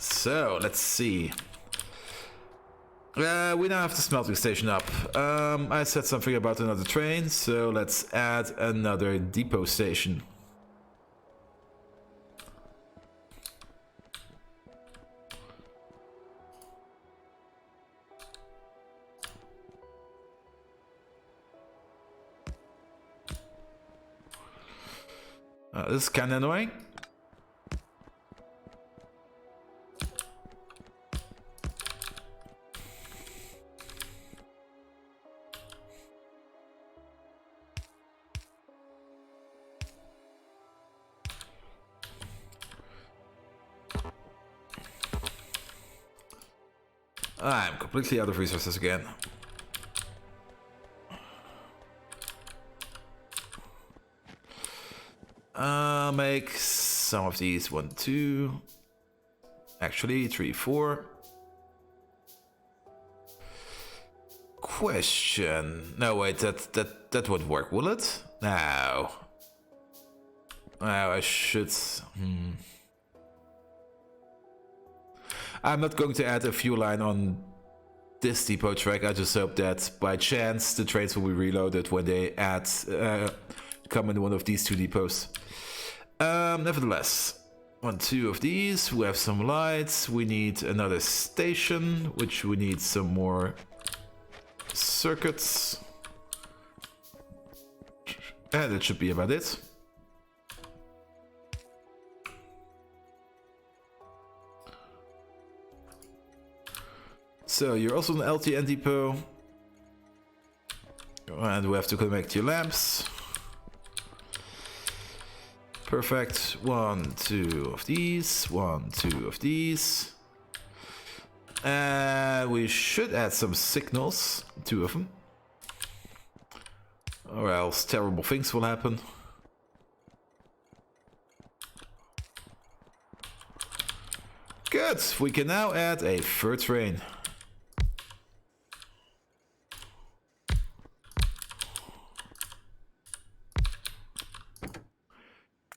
So, let's see. We now have the smelting station up. I said something about another train, so let's add another depot station. This is kind of annoying. I'm completely out of resources again. I'll make some of these. 1, 2. Actually, 3, 4. Question. No, wait, that won't work, will it? No. No, I should. I'm not going to add a fuel line on this depot track. I just hope that by chance the trains will be reloaded when they come in one of these two depots. Nevertheless, 1, 2 of these. We have some lights. We need another station, which we need some more circuits. And that should be about it. So you're also an LTN depot. And we have to connect your lamps. Perfect. 1, 2 of these. 1, 2 of these. And we should add some signals. 2 of them. Or else terrible things will happen. Good. We can now add a third train.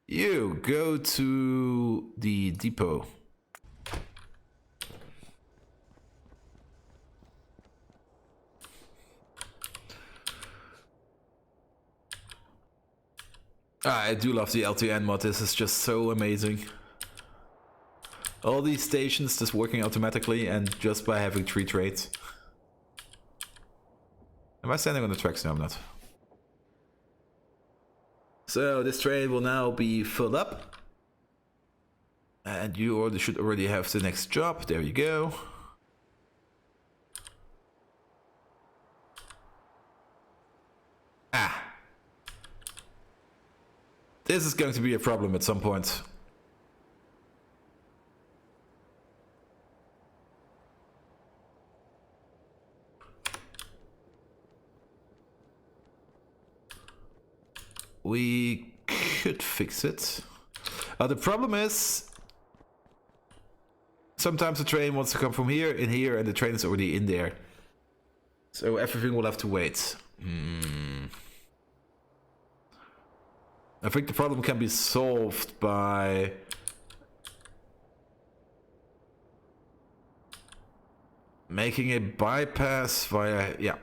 You go to the depot. I do love the LTN mod. This is just so amazing. All these stations just working automatically and just by having 3 trains. Am I standing on the tracks? No, I'm not. So this train will now be filled up. And you should already have the next job. There you go. This is going to be a problem at some point. We could fix it. The problem is sometimes the train wants to come from here in here and the train is already in there. So everything will have to wait. I think the problem can be solved by making a bypass via, yeah.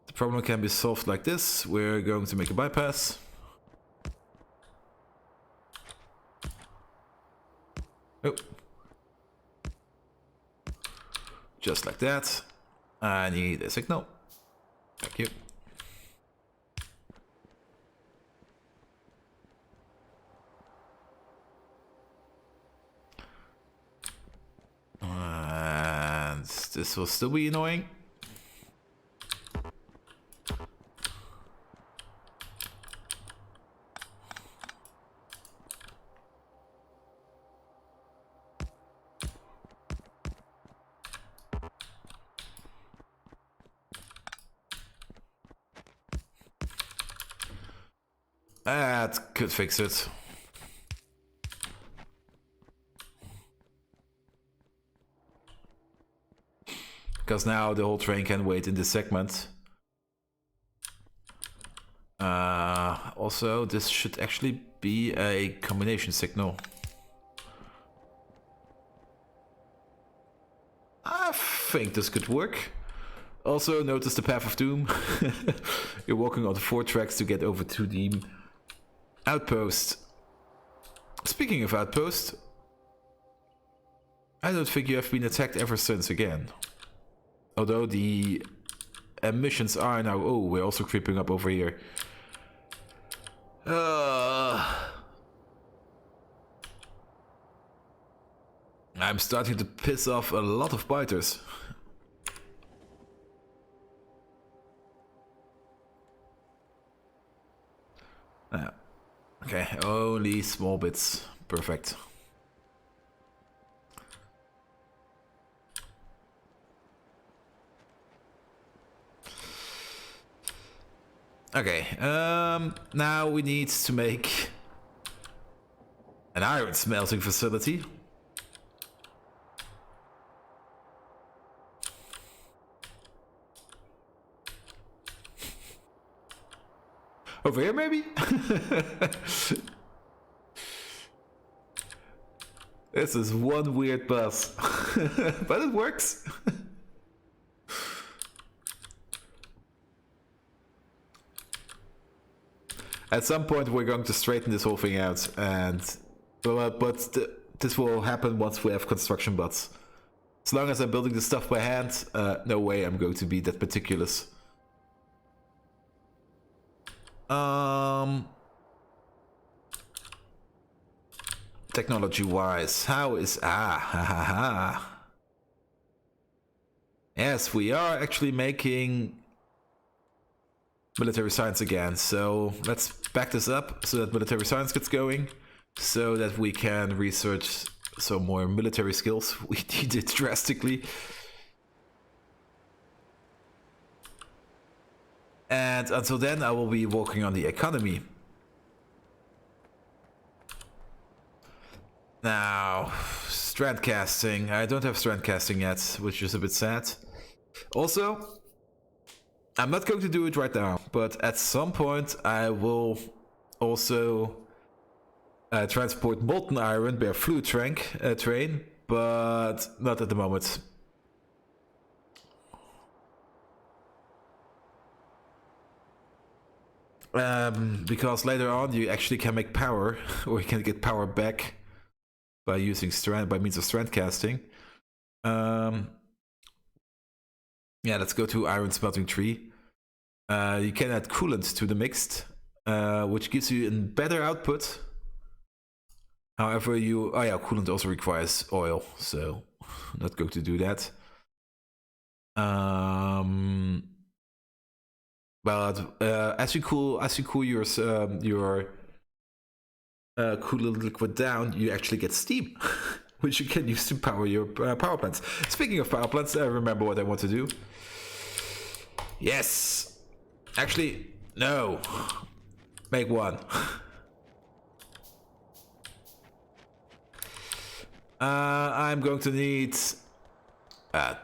The problem can be solved like this. We're going to make a bypass. Oh. Just like that. I need a signal. Thank you. And this will still be annoying. That could fix it. Because now the whole train can wait in this segment. Also, this should actually be a combination signal. I think this could work. Also, notice the path of doom. You're walking on the 4 tracks to get over to the outpost. Speaking of outpost, I don't think you have been attacked ever since again. Although the emissions are now... Oh, we're also creeping up over here. I'm starting to piss off a lot of biters. Okay, only small bits. Perfect. Okay, now we need to make an iron smelting facility. Over here, maybe? This is one weird bus, but it works. At some point, we're going to straighten this whole thing out, and this will happen once we have construction bots. As long as I'm building this stuff by hand, no way I'm going to be that meticulous. Technology-wise, how is... Yes, we are actually making military science again, so let's back this up so that military science gets going, so that we can research some more military skills. We need it drastically. And until then, I will be working on the economy. Now, strand casting. I don't have strand casting yet, which is a bit sad. Also, I'm not going to do it right now, but at some point I will also transport molten iron by a fluid train, but not at the moment. Because later on you actually can make power, or you can get power back by using by means of strand casting. Yeah, let's go to iron smelting tree. You can add coolant to the mixed, which gives you a better output. However, oh yeah, coolant also requires oil, so I'm not going to do that. But as you cool your coolant liquid down, you actually get steam, which you can use to power your power plants. Speaking of power plants, I remember what I want to do. Yes! Actually, no. Make one. I'm going to need a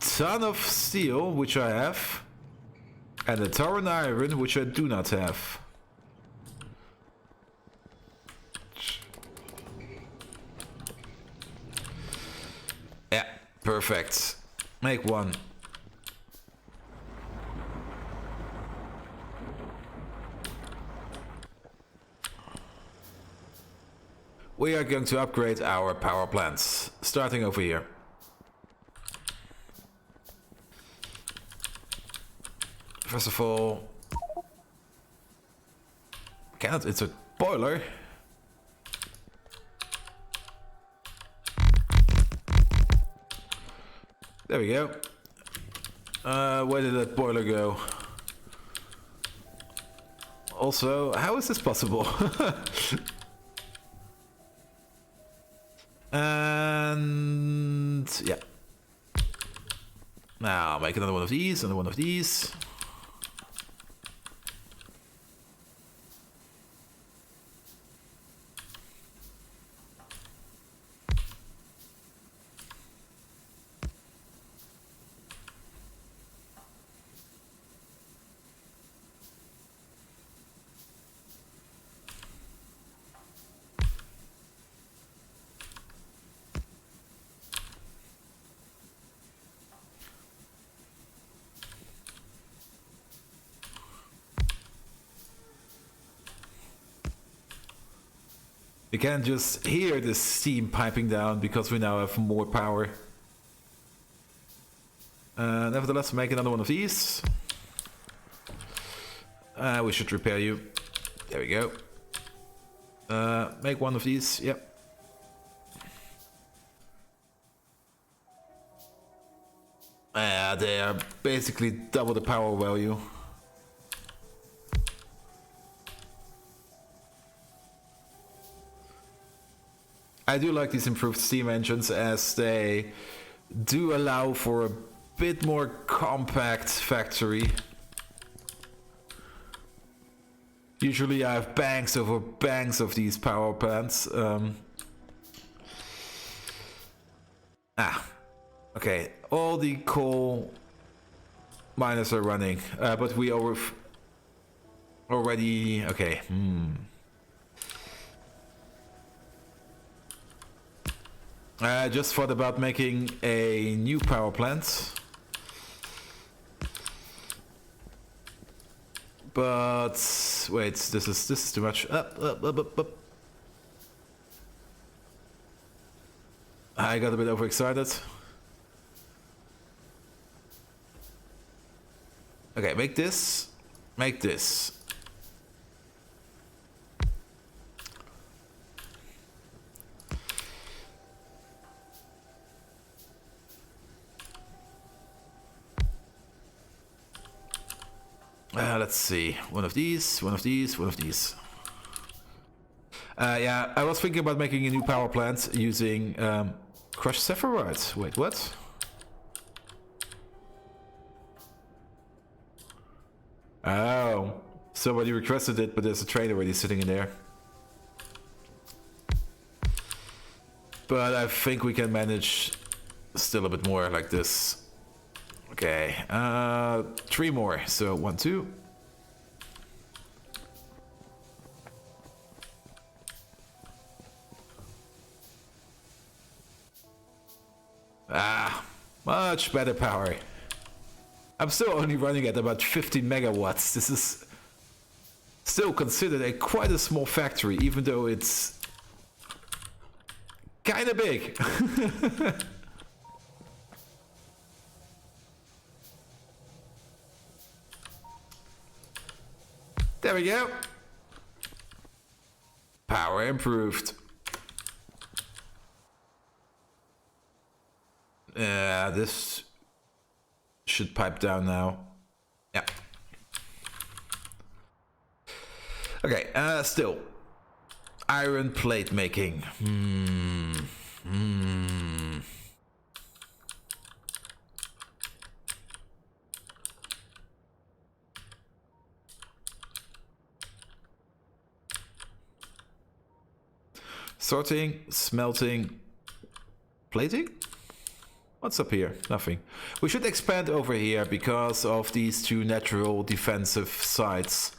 ton of steel, which I have, and a ton of iron, which I do not have. Yeah, perfect. Make one. We are going to upgrade our power plants, starting over here. First of all, cannot insert boiler. There we go. Where did that boiler go? Also, how is this possible? And yeah. Now I'll make another one of these, another one of these. You can just hear the steam piping down because we now have more power. Nevertheless, make another one of these. We should repair you. There we go. Make one of these. Yep. They are basically double the power value. I do like these improved steam engines as they do allow for a bit more compact factory. Usually I have banks over banks of these power plants. Okay, all the coal miners are running, but we already, okay, I just thought about making a new power plant. But wait, this is too much. Up. I got a bit overexcited. Okay, make this. Make this. Let's see. One of these, one of these, one of these. Yeah, I was thinking about making a new power plant using crushed sapphiroids. Wait, what? Oh, somebody requested it, but there's a train already sitting in there. But I think we can manage still a bit more like this. Okay, 3 more. So 1, 2. Much better power. I'm still only running at about 50 megawatts. This is still considered quite a small factory, even though it's kind of big. There we go. Power improved. This should pipe down now. Yeah. Okay, still. Iron plate making. Sorting, smelting, plating? What's up here? Nothing. We should expand over here because of these 2 natural defensive sites,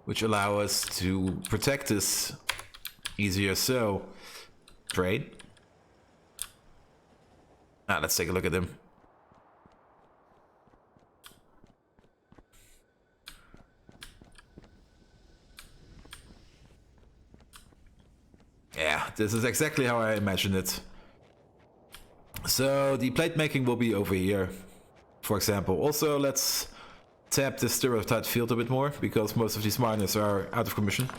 which allow us to protect us easier. So, trade. Let's take a look at them. Yeah, this is exactly how I imagined it. So the plate making will be over here, for example. Also, let's tap the stereotype field a bit more because most of these miners are out of commission.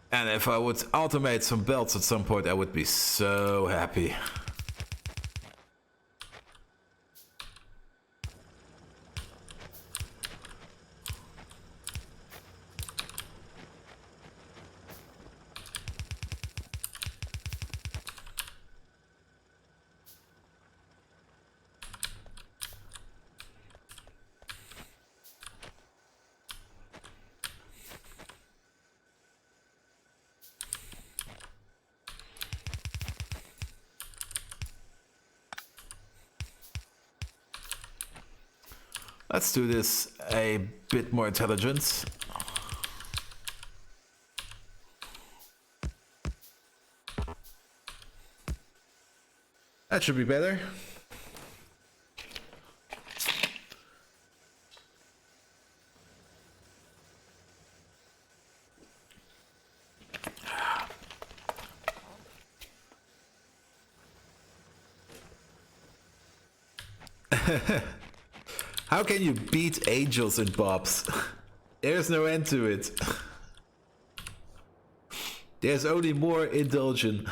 And if I would automate some belts at some point, I would be so happy. Let's do this a bit more intelligent. That should be better. How can you beat angels in Bobs? There's no end to it. There's only more indulgent.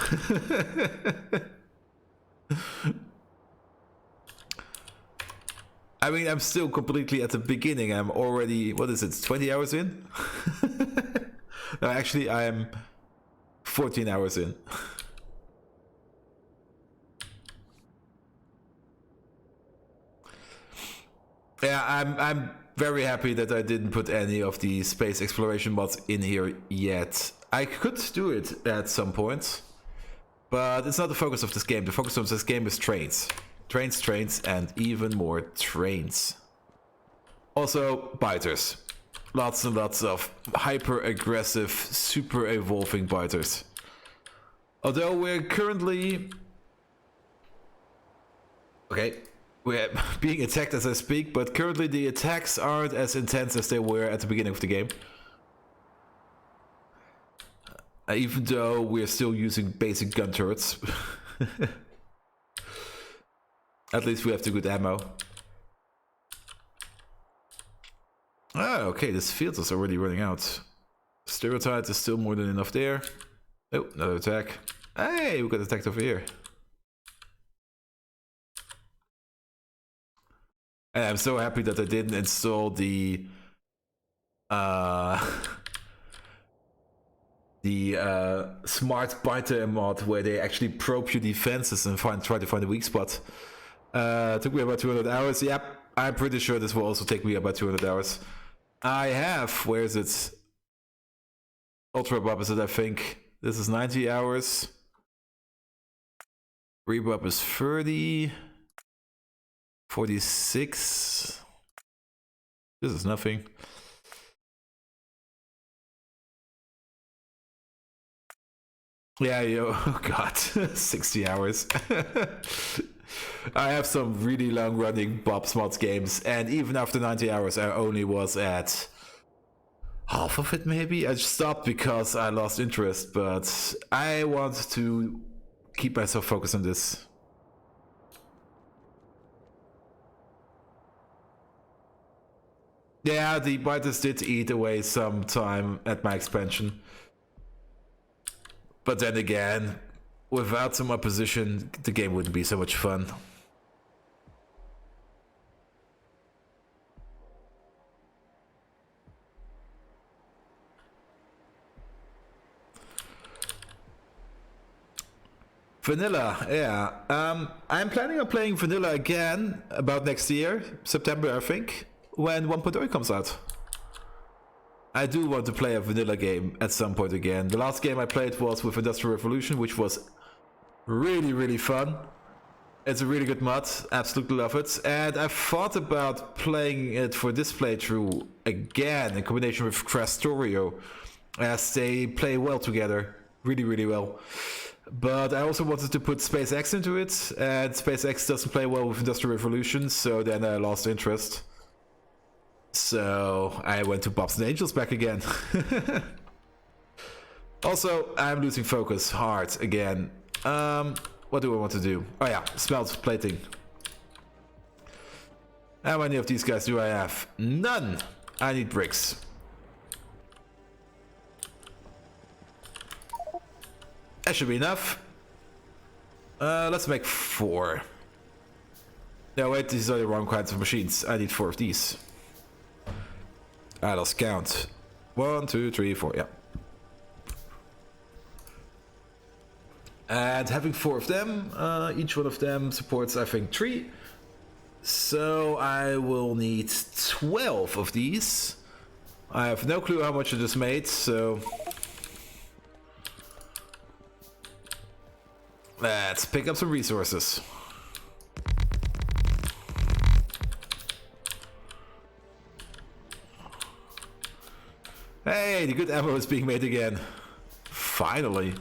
I mean, I'm still completely at the beginning. I'm already, what is it, 20 hours in? No, actually, I'm 14 hours in. Yeah, I'm very happy that I didn't put any of the space exploration mods in here yet. I could do it at some point, but it's not the focus of this game. The focus of this game is trains. Trains, trains, and even more trains. Also, biters. Lots and lots of hyper-aggressive, super evolving biters. Although we're currently... Okay. We're being attacked as I speak, but currently the attacks aren't as intense as they were at the beginning of the game. Even though we're still using basic gun turrets. At least we have the good ammo. Ah, okay, this field is already running out. Stereotype is still more than enough there. Oh, another attack. Hey, we got attacked over here. And I'm so happy that I didn't install the smart biter mod where they actually probe your defenses and try to find a weak spot. Took me about 200 hours. Yep, I'm pretty sure this will also take me about 200 hours. I have, where is it? Ultra Bob is it, I think. This is 90 hours. Revamp is 30. 46. This is nothing. Yeah, yo, oh god, 60 hours. I have some really long running Bob's Mods games, and even after 90 hours, I only was at half of it maybe. I stopped because I lost interest, but I want to keep myself focused on this. Yeah, the biters did eat away some time at my expansion. But then again, without some opposition, the game wouldn't be so much fun. Vanilla, yeah. I'm planning on playing Vanilla again about next year, September I think, when 1.0 comes out. I do want to play a vanilla game at some point again. The last game I played was with Industrial Revolution, which was really, really fun. It's a really good mod, absolutely love it. And I've thought about playing it for this playthrough again in combination with Factorio, as they play well together, really, really well. But I also wanted to put SpaceX into it, and SpaceX doesn't play well with Industrial Revolution, so then I lost interest. So I went to Bobs and Angels back again. Also, I'm losing focus hard again. What do I want to do? Oh yeah, smelt plating. How many of these guys do I have? None! I need bricks. That should be enough. Let's make 4. No, wait, these are the wrong kinds of machines. I need 4 of these. Let's count. 1, 2, 3, 4, yeah. And having 4 of them, each one of them supports, I think, 3. So I will need 12 of these. I have no clue how much I just made, so... Let's pick up some resources. Hey, the good ammo is being made again. Finally.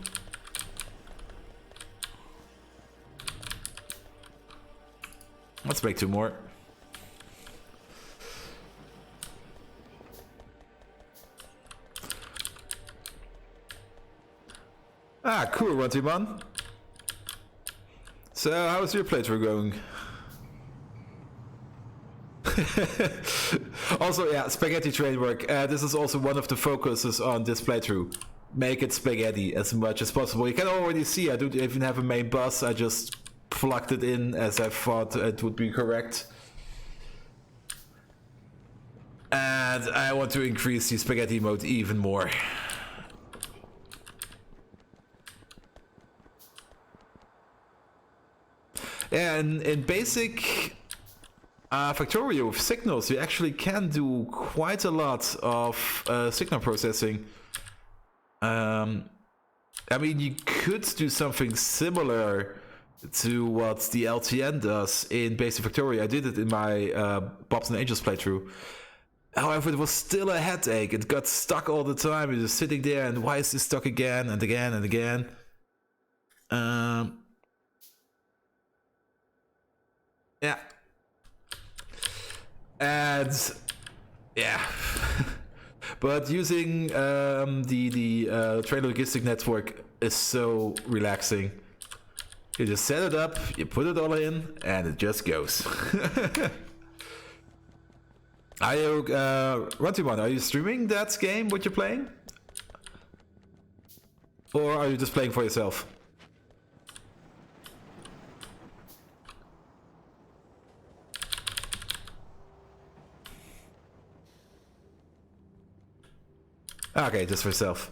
Let's make 2 more. Ah, cool, Runty-Man. So, how's your playthrough going? Also, yeah, spaghetti train work. This is also one of the focuses on this playthrough. Make it spaghetti as much as possible. You can already see I don't even have a main bus. I just plugged it in as I thought it would be correct. And I want to increase the spaghetti mode even more. And in basic Factorio with signals, you actually can do quite a lot of signal processing. I mean, you could do something similar to what the LTN does in basic Factorio. I did it in my Bobs and Angels playthrough. However, it was still a headache. It got stuck all the time. You're just sitting there, and why is this stuck again and again and again? Yeah. And yeah. But using the train logistic network is so relaxing. You just set it up, you put it all in, and it just goes. Are you, Runty-Man, are you streaming that game, what you're playing? Or are you just playing for yourself? Okay, just for yourself.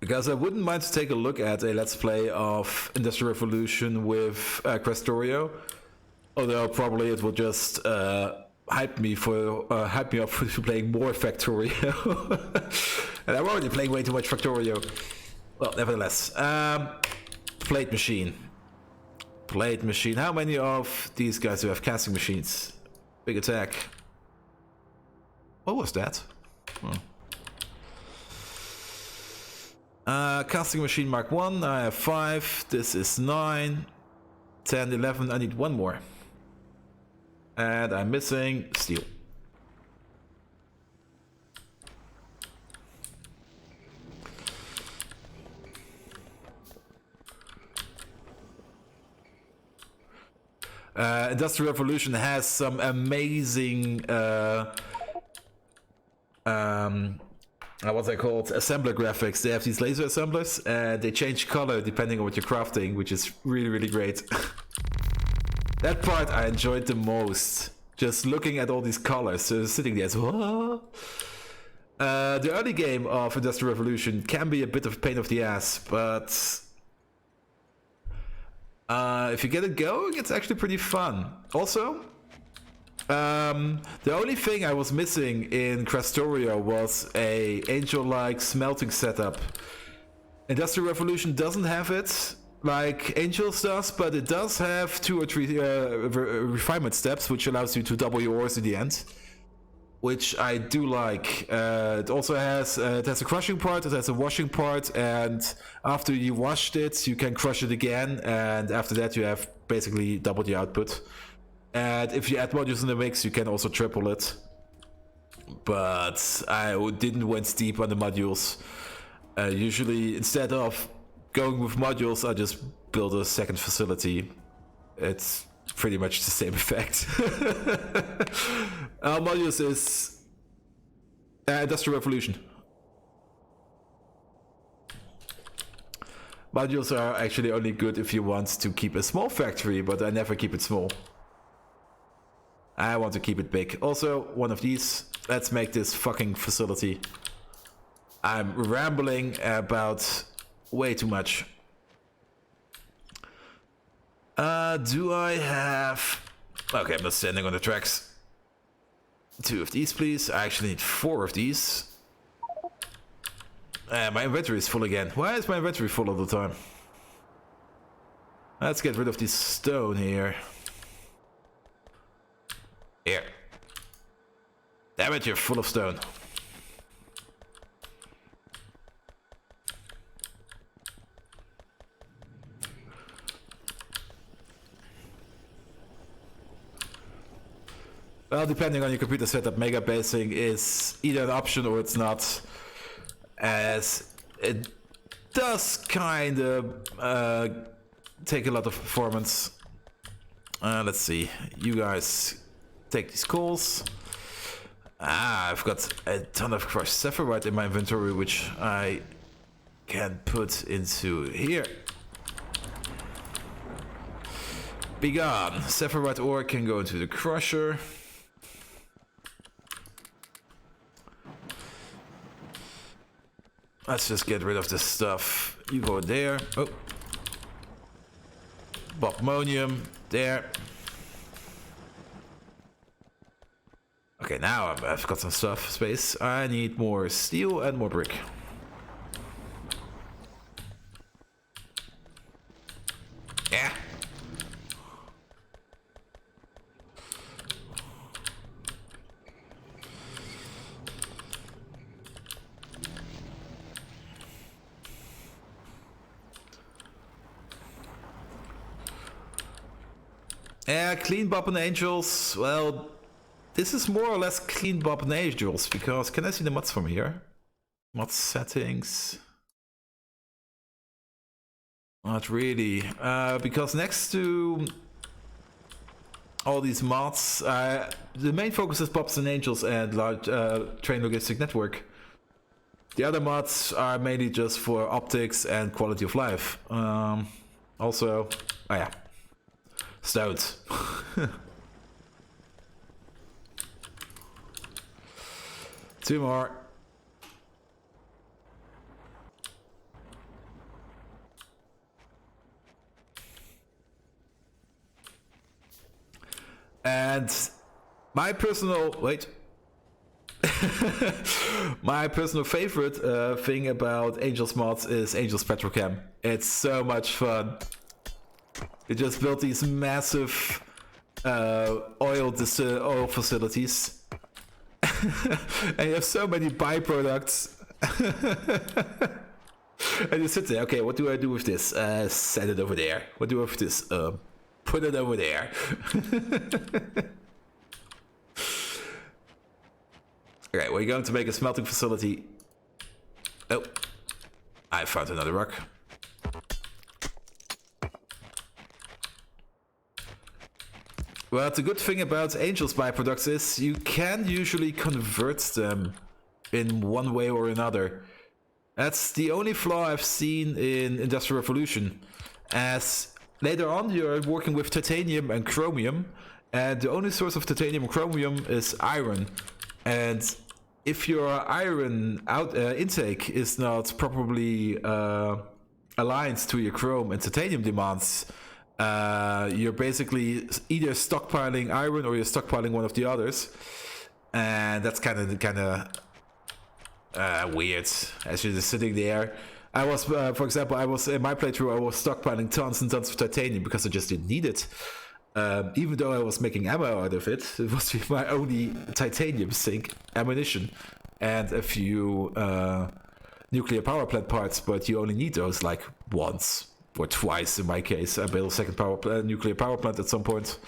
Because I wouldn't mind to take a look at a Let's Play of Industrial Revolution with Factorio. Although probably it will just hype me up for playing more Factorio. And I'm already playing way too much Factorio. Well, nevertheless. Plate machine. Plate machine. How many of these guys do have casting machines? Big attack. What was that? Oh. Casting machine Mark 1, I have 5. This is 9. 10, 11, I need 1 more. And I'm missing steel. Industrial Revolution has some amazing what's that called? Assembler graphics. They have these laser assemblers and they change color depending on what you're crafting, which is really, really great. That part I enjoyed the most. Just looking at all these colors, sitting there. The early game of Industrial Revolution can be a bit of a pain of the ass, but if you get it going, it's actually pretty fun. Also, the only thing I was missing in Factorio was a angel-like smelting setup. Industrial Revolution doesn't have it like Angels does, but it does have 2 or 3 refinement steps, which allows you to double your ores in the end, which I do like. It also has a crushing part, it has a washing part, and after you washed it, you can crush it again, and after that you have basically double the output. And if you add modules in the mix, you can also triple it. But I didn't went deep on the modules. Usually, instead of going with modules, I just build a second facility. It's pretty much the same effect. Modules is Industrial Revolution. Modules are actually only good if you want to keep a small factory, but I never keep it small. I want to keep it big. Also, one of these. Let's make this fucking facility. I'm rambling about way too much. Do I have... Okay, I'm not standing on the tracks. 2 of these, please. I actually need 4 of these. My inventory is full again. Why is my inventory full all the time? Let's get rid of this stone here. Here. Damn it, you're full of stone. Well, depending on your computer setup, mega basing is either an option or it's not, as it does kind of take a lot of performance. Let's see, you guys take these coals. I've got a ton of crushed sapphirite in my inventory, which I can put into here. Be gone. Sapphirite ore can go into the crusher. Let's just get rid of this stuff. You go there. Oh. Bobmonium there. Okay, now I've got some stuff space. I need more steel and more brick. Yeah. Yeah, clean Bob and Angels. Well, this is more or less clean Bob and Angels, because can I see the mods from here? Mod settings. Not really, because next to all these mods, the main focus is Bobs and Angels and large train logistic network. The other mods are mainly just for optics and quality of life. Also, oh yeah. Stones. Two more. And my personal my personal favorite thing about Angels mods is Angels Petrochem. It's so much fun. You just built these massive oil facilities. And you have so many byproducts. And you sit there, okay, what do I do with this? Send it over there. What do I do with this? Put it over there. Okay, we're going to make a smelting facility. Oh, I found another rock. Well, the good thing about Angel's byproducts is you can usually convert them in one way or another. That's the only flaw I've seen in Industrial Revolution, as later on you're working with titanium and chromium, and the only source of titanium and chromium is iron. And if your iron intake is not properly aligned to your chrome and titanium demands, you're basically either stockpiling iron or you're stockpiling one of the others, and that's kind of weird. As you're just sitting there, I was, for example, I was in my playthrough, I was stockpiling tons and tons of titanium because I just didn't need it. Even though I was making ammo out of it, it was my only titanium sink ammunition and a few nuclear power plant parts, but you only need those like once. Or twice in my case. I built a second nuclear power plant at some point.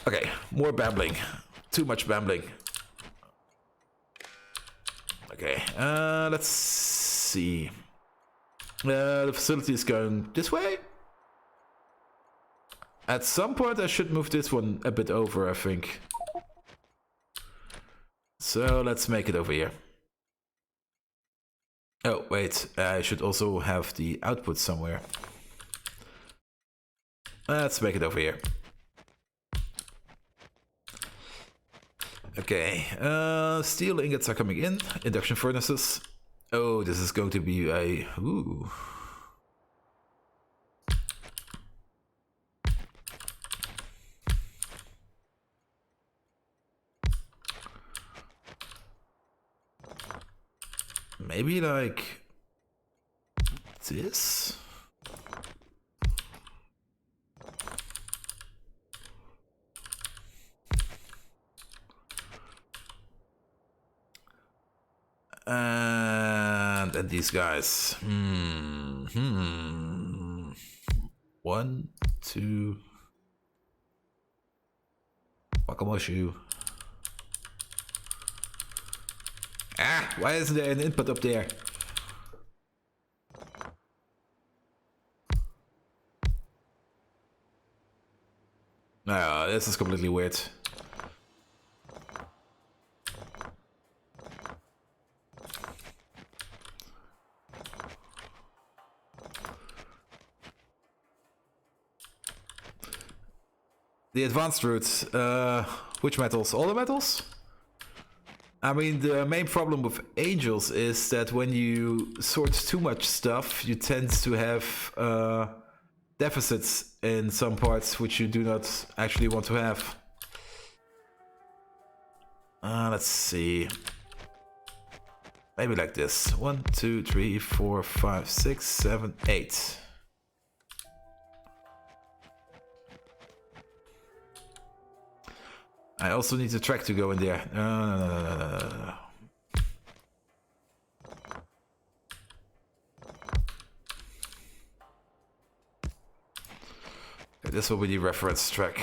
Okay, more babbling. Too much babbling. Okay, let's see. The facility is going this way. At some point I should move this one a bit over, I think. So let's make it over here. Oh, wait, I should also have the output somewhere. Let's make it over here. Okay, steel ingots are coming in. Induction furnaces. Oh, this is going to be a... Ooh. Maybe like this? And these guys. 1, 2. Wakamoshi. Ah, why isn't there an input up there? No, this is completely weird. The advanced route, which metals? All the metals? I mean, the main problem with angels is that when you sort too much stuff, you tend to have deficits in some parts which you do not actually want to have. Let's see. Maybe like this. 1, 2, 3, 4, 5, 6, 7, 8. I also need the track to go in there. No. Okay, this will be the reference track.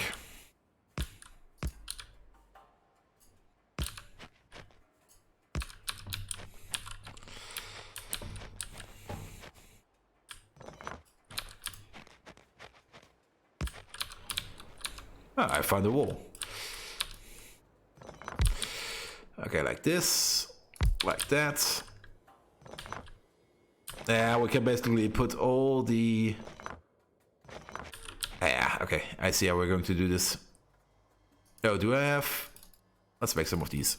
Ah, I found a wall. Okay, like this, like that. Yeah, we can basically put all the... Yeah, okay, I see how we're going to do this. Oh, do I have... Let's make some of these.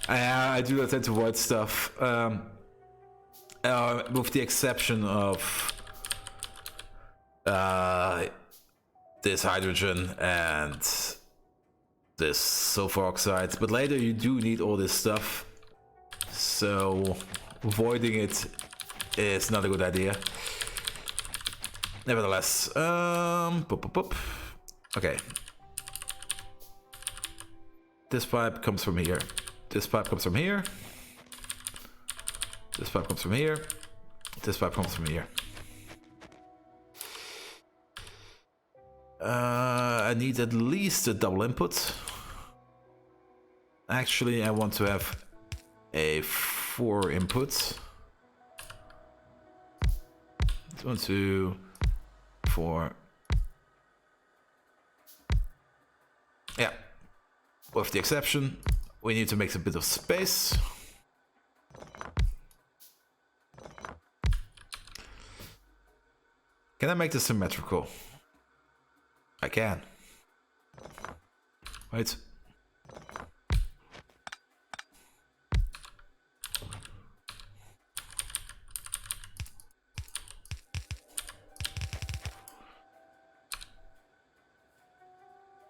I do not tend to avoid stuff. With the exception of... this hydrogen and this sulfur oxide, but later you do need all this stuff, so avoiding it is not a good idea. Nevertheless, okay. This pipe comes from here. This pipe comes from here. This pipe comes from here. This pipe comes from here. I need at least a double input. Actually, I want to have a 4 input. 1, 2, 4. Yeah. With the exception, we need to make a bit of space. Can I make this symmetrical? I can. Wait.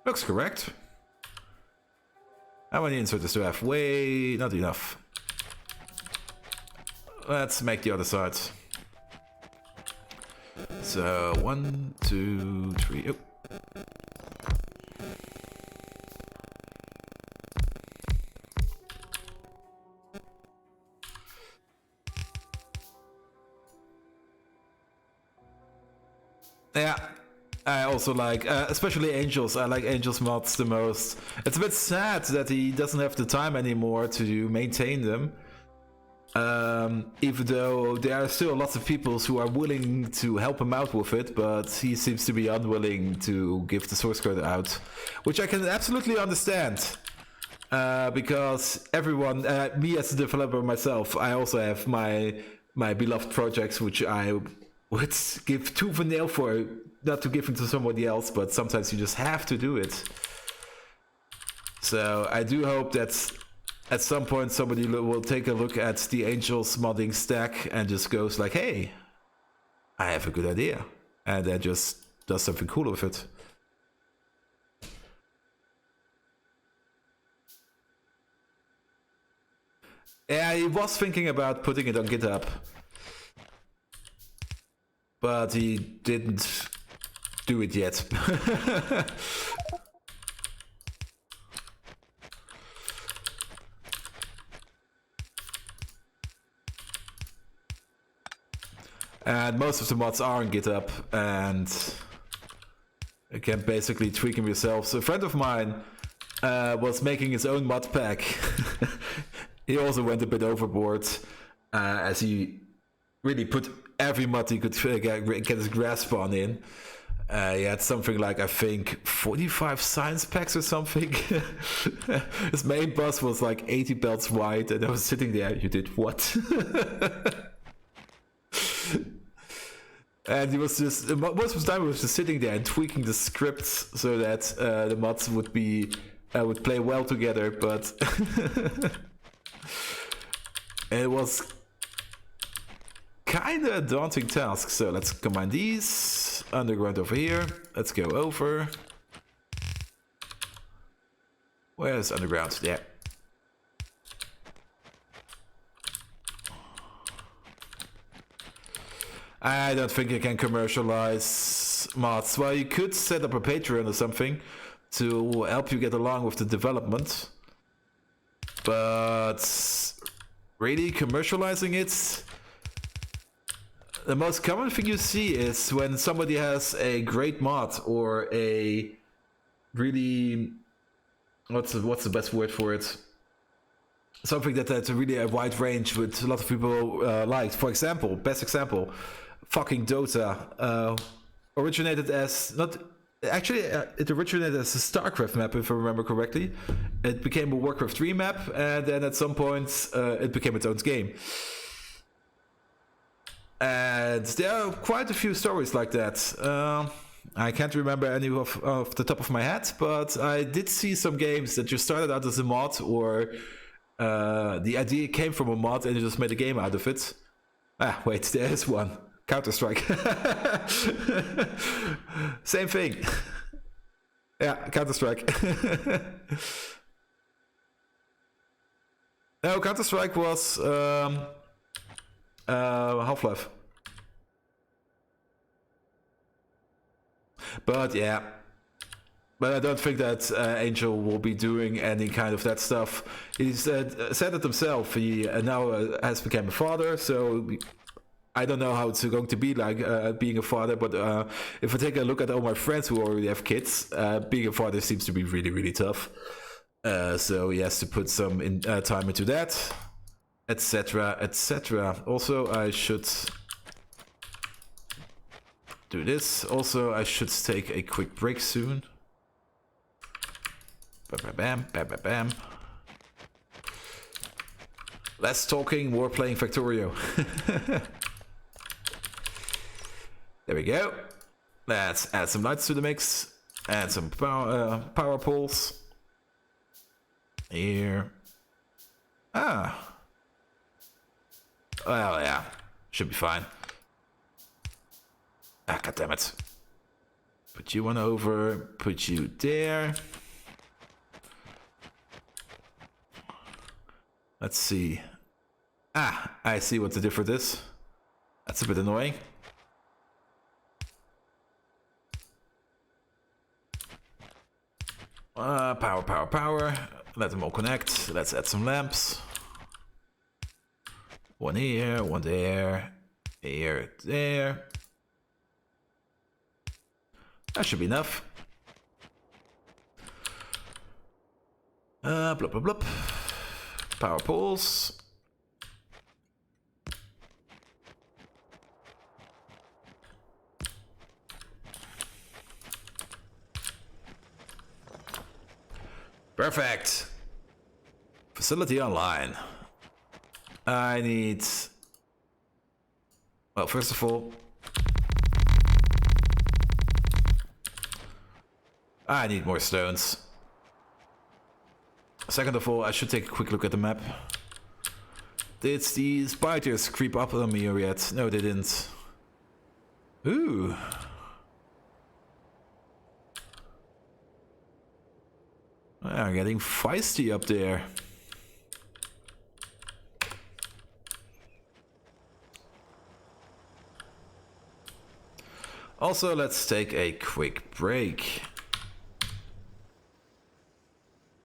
Looks correct. How many inserters do I have? Way not enough. Let's make the other side. So 1, 2, 3. Oh. Yeah, I also like, especially Angels. I like Angels mods the most. It's a bit sad that he doesn't have the time anymore to maintain them. Even though there are still lots of people who are willing to help him out with it, but he seems to be unwilling to give the source code out, which I can absolutely understand. Because everyone, me as a developer myself, I also have my beloved projects which I would give tooth and nail for, not to give them to somebody else, but sometimes you just have to do it. So I do hope that at some point somebody will take a look at the Angels modding stack and just goes like, hey, I have a good idea, and then just does something cool with it. Yeah, he was thinking about putting it on GitHub, but he didn't do it yet. And most of the mods are on GitHub, and you can basically tweak them yourself. So a friend of mine was making his own mod pack. He also went a bit overboard, as he really put every mod he could get his grasp on in. He had something like, I think, 45 science packs or something. His main boss was like 80 belts wide, and I was sitting there, you did what? And he was just, most of the time he was just sitting there and tweaking the scripts so that the mods would play well together, but it was kind of a daunting task. So let's combine these. Underground over here. Let's go over. Where's underground? There. I don't think I can commercialize mods. Well, you could set up a Patreon or something to help you get along with the development. But really commercializing it, the most common thing you see is when somebody has a great mod or a really, what's the best word for it? Something that's really a wide range with a lot of people liked. For example, best example, fucking Dota originated as not actually it originated as a StarCraft map, if I remember correctly. It became a Warcraft 3 map, and then at some point it became its own game. And there are quite a few stories like that. I can't remember any off the top of my head, but I did see some games that just started out as a mod, or the idea came from a mod and you just made a game out of it. Ah, wait, there is one. Counter-Strike. Same thing. Yeah, Counter-Strike. No, Counter-Strike was Half-Life. But yeah. But I don't think that Angel will be doing any kind of that stuff. He said it himself. He now has become a father, so I don't know how it's going to be like being a father. But if I take a look at all my friends who already have kids, being a father seems to be really, really tough. So he has to put some time into that, etc., etc. Also, I should do this. Also, I should take a quick break soon. Bam, bam, bam, bam, bam. Less talking, more playing Factorio. There we go. Let's add some lights to the mix. Add some power poles. Here. Ah. Well, yeah. Should be fine. Ah, goddammit. Put you one over. Put you there. Let's see. Ah, I see what the difference is. That's a bit annoying. Power, power, power. Let them all connect. Let's add some lamps. One here, one there. Here, there. That should be enough. Blop, blop, blop. Power poles. Perfect. Facility online. I need... Well, first of all... I need more stones. Second of all, I should take a quick look at the map. Did these spiders creep up on me yet? No, they didn't. Ooh. I'm getting feisty up there. Also, let's take a quick break.